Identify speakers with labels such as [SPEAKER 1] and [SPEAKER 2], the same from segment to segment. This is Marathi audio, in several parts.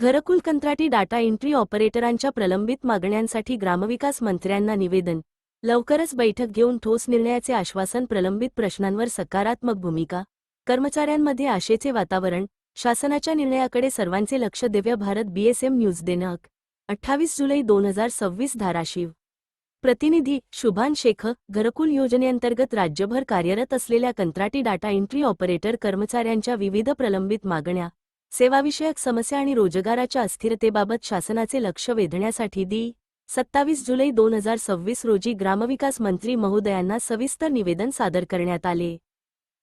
[SPEAKER 1] घरकुल कंत्राटी डाटा एंट्री ऑपरेटरांच्या प्रलंबित मागण्यांसाठी ग्रामविकास मंत्र्यांना निवेदन. लवकरच बैठक घेऊन ठोस निर्णयाचे आश्वासन. प्रलंबित प्रश्नांवर सकारात्मक भूमिका. कर्मचाऱ्यांमध्ये आशेचे वातावरण. शासनाच्या निर्णयाकडे सर्वांचे लक्ष. Divya Bharat BSM news. दिनांक 28 जुलै 2026. धाराशिव. प्रतिनिधी शुभान शेख. घरकुल योजनेअंतर्गत राज्यभर कार्यरत असलेल्या कंत्राटी डाटा एंट्री ऑपरेटर कर्मचाऱ्यांच्या विविध प्रलंबित मागण्या, सेवाविषयक समस्या आणि रोजगाराच्या अस्थिरतेबाबत शासनाचे लक्ष वेधण्यासाठी 27 जुलै 2026 रोजी ग्रामविकास मंत्री महोदयांना सविस्तर निवेदन सादर करण्यात आले.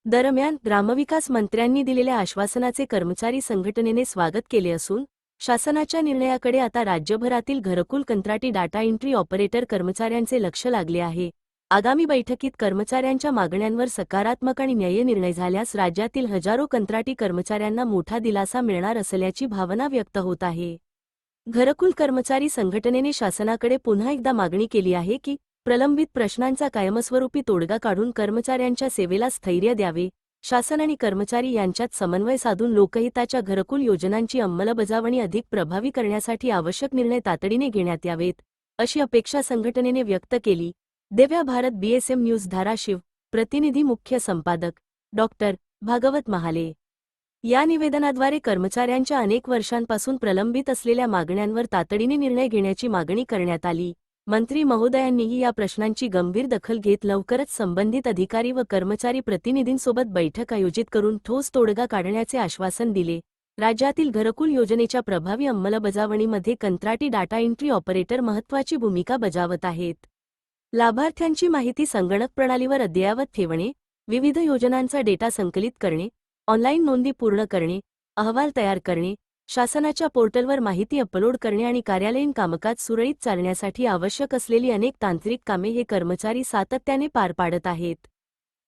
[SPEAKER 1] दरम्यान ग्रामविकास मंत्र्यांनी दिलेल्या आश्वासनाचे कर्मचारी संघटनेने स्वागत केले असून शासनाच्या निर्णयाकडे आता राज्यभरातील घरकुल कंत्राटी डाटा एंट्री ऑपरेटर कर्मचाऱ्यांचे लक्ष लागले आहे. आगामी बैठकीत कर्मचाऱ्यांच्या मागण्यांवर सकारात्मक आणि न्याय्य निर्णय झाल्यास राज्यातील हजारो कंत्राटी कर्मचाऱ्यांना मोठा दिलासा मिळणार असल्याची भावना व्यक्त होत आहे. घरकुल कर्मचारी संघटनेने शासनाकडे पुन्हा एकदा मागणी केली आहे की प्रलंबित प्रश्नांचा कायमस्वरूपी तोडगा काढून कर्मचाऱ्यांच्या सेवेला स्थैर्य द्यावे. शासन आणि कर्मचारी यांच्यात समन्वय साधून लोकहिताच्या घरकुल योजनांची अंमलबजावणी अधिक प्रभावी करण्यासाठी आवश्यक निर्णय तातडीने घेण्यात यावेत, अशी अपेक्षा संघटनेने व्यक्त केली. Divya Bharat BSM news. धाराशिव. प्रतिनिधी मुख्य संपादक डॉ. भागवत महाले. या निवेदनाद्वारे कर्मचाऱ्यांच्या अनेक वर्षांपासून प्रलंबित असलेल्या मागण्यांवर तातडीने निर्णय घेण्याची मागणी करण्यात आली. मंत्री महोदयांनीही या प्रश्नांची गंभीर दखल घेत लवकरच संबंधित अधिकारी व कर्मचारी प्रतिनिधींसोबत बैठक आयोजित करून ठोस तोडगा काढण्याचे आश्वासन दिले. राज्यातील घरकुल योजनेच्या प्रभावी अंमलबजावणीमध्ये कंत्राटी डाटा एंट्री ऑपरेटर महत्त्वाची भूमिका बजावत आहेत. लाभार्थ्यांची माहिती संगणक प्रणालीवर अद्ययावत ठेवणे, विविध योजनांचा डेटा संकलित करणे, ऑनलाईन नोंदी पूर्ण करणे, अहवाल तयार करणे, शासनाच्या पोर्टलवर माहिती अपलोड करणे आणि कार्यालयीन कामकाज सुरळीत चालण्यासाठी आवश्यक असलेली अनेक तांत्रिक कामे हे कर्मचारी सातत्याने पार पाडत आहेत.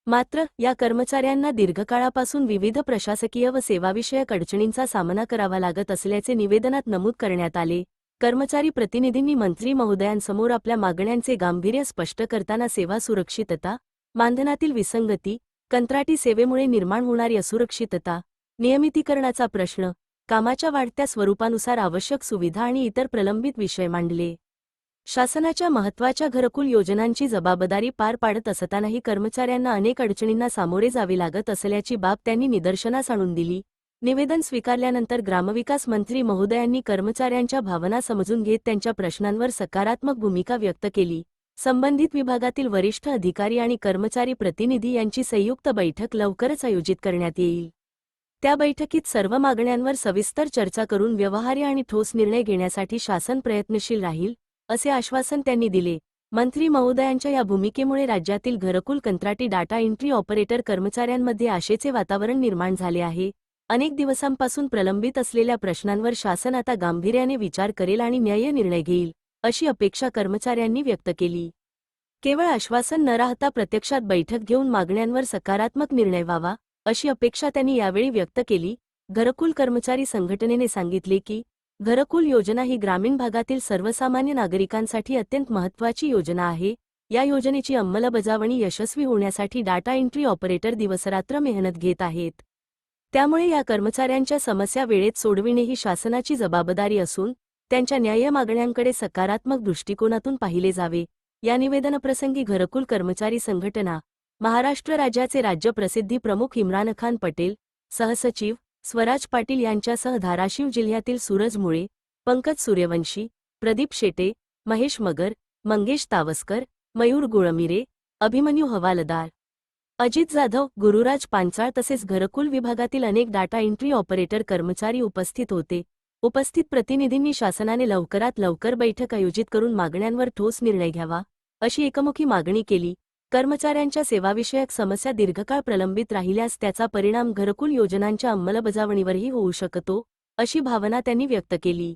[SPEAKER 1] मात्र या कर्मचाऱ्यांना दीर्घकाळापासून विविध प्रशासकीय व सेवाविषयक अडचणींचा सामना करावा लागत असल्याचे निवेदनात नमूद करण्यात आले. कर्मचारी प्रतिनिधींनी मंत्री महोदयांसमोर आपल्या मागण्यांचे गांभीर्य स्पष्ट करताना सेवा सुरक्षितता, मानधनातील विसंगती, कंत्राटी सेवेमुळे निर्माण होणारी असुरक्षितता, नियमितीकरणाचा प्रश्न, कामाच्या वाढत्या स्वरूपानुसार आवश्यक सुविधा आणि इतर प्रलंबित विषय मांडले. शासनाच्या महत्त्वाच्या घरकुल योजनांची जबाबदारी पार पाडत असतानाही कर्मचाऱ्यांना अनेक अडचणींना सामोरे जावे लागत असल्याची बाब त्यांनी निदर्शनास आणून दिली. निवेदन स्वीकारल्यानंतर ग्रामविकास मंत्री महोदयांनी कर्मचाऱ्यांच्या भावना समजून घेत त्यांच्या प्रश्नांवर सकारात्मक भूमिका व्यक्त केली. संबंधित विभागातील वरिष्ठ अधिकारी आणि कर्मचारी प्रतिनिधी यांची संयुक्त बैठक लवकरच आयोजित करण्यात येईल. त्या बैठकीत सर्व मागण्यांवर सविस्तर चर्चा करून व्यवहार्य आणि ठोस निर्णय घेण्यासाठी शासन प्रयत्नशील राहील, असे आश्वासन त्यांनी दिले. मंत्री महोदयांच्या या भूमिकेमुळे राज्यातील घरकुल कंत्राटी डाटा एंट्री ऑपरेटर कर्मचाऱ्यांमध्ये आशेचे वातावरण निर्माण झाले आहे. अनेक दिवसांपासून प्रलंबित असलेल्या प्रश्नांवर शासन आता गांभीर्याने विचार करेल आणि न्याय्य निर्णय घेईल, अशी अपेक्षा कर्मचाऱ्यांनी व्यक्त केली. केवळ आश्वासन न राहता प्रत्यक्षात बैठक घेऊन मागण्यांवर सकारात्मक निर्णय व्हावा, अशी अपेक्षा त्यांनी यावेळी व्यक्त केली. घरकुल कर्मचारी संघटनेने सांगितले की घरकुल योजना ही ग्रामीण भागातील सर्वसामान्य नागरिकांसाठी अत्यंत महत्त्वाची योजना आहे. या योजनेची अंमलबजावणी यशस्वी होण्यासाठी डाटा एंट्री ऑपरेटर दिवसरात्र मेहनत घेत आहेत. त्यामुळे या कर्मचाऱ्यांच्या समस्या वेळेत सोडविणे ही शासनाची जबाबदारी असून त्यांच्या न्याय्य मागण्यांकडे सकारात्मक दृष्टिकोनातून पाहिले जावे. या निवेदनाप्रसंगी घरकुल कर्मचारी संघटना, महाराष्ट्र राज्याचे राज्य प्रसिद्धी प्रमुख इम्रान खान पटेल, सहसचिव स्वराज पाटील यांच्यासह धाराशिव जिल्ह्यातील सूरज मुळे, पंकज सूर्यवंशी, प्रदीप शेटे, महेश मगर, मंगेश तावस्कर, मयूर गुळमिरे, अभिमन्यू हवालदार, अजित जाधव, गुरुराज पांचाळ तसेच घरकुल विभागातील अनेक डाटा एंट्री ऑपरेटर कर्मचारी उपस्थित होते. उपस्थित प्रतिनिधींनी शासनाने लवकरात लवकर बैठक आयोजित करून मागण्यांवर ठोस निर्णय घ्यावा, अशी एकमुखी मागणी केली. कर्मचाऱ्यांच्या सेवाविषयक समस्या दीर्घकाळ प्रलंबित राहिल्यास त्याचा परिणाम घरकुल योजनांच्या अंमलबजावणीवरही होऊ शकतो, अशी भावना त्यांनी व्यक्त केली.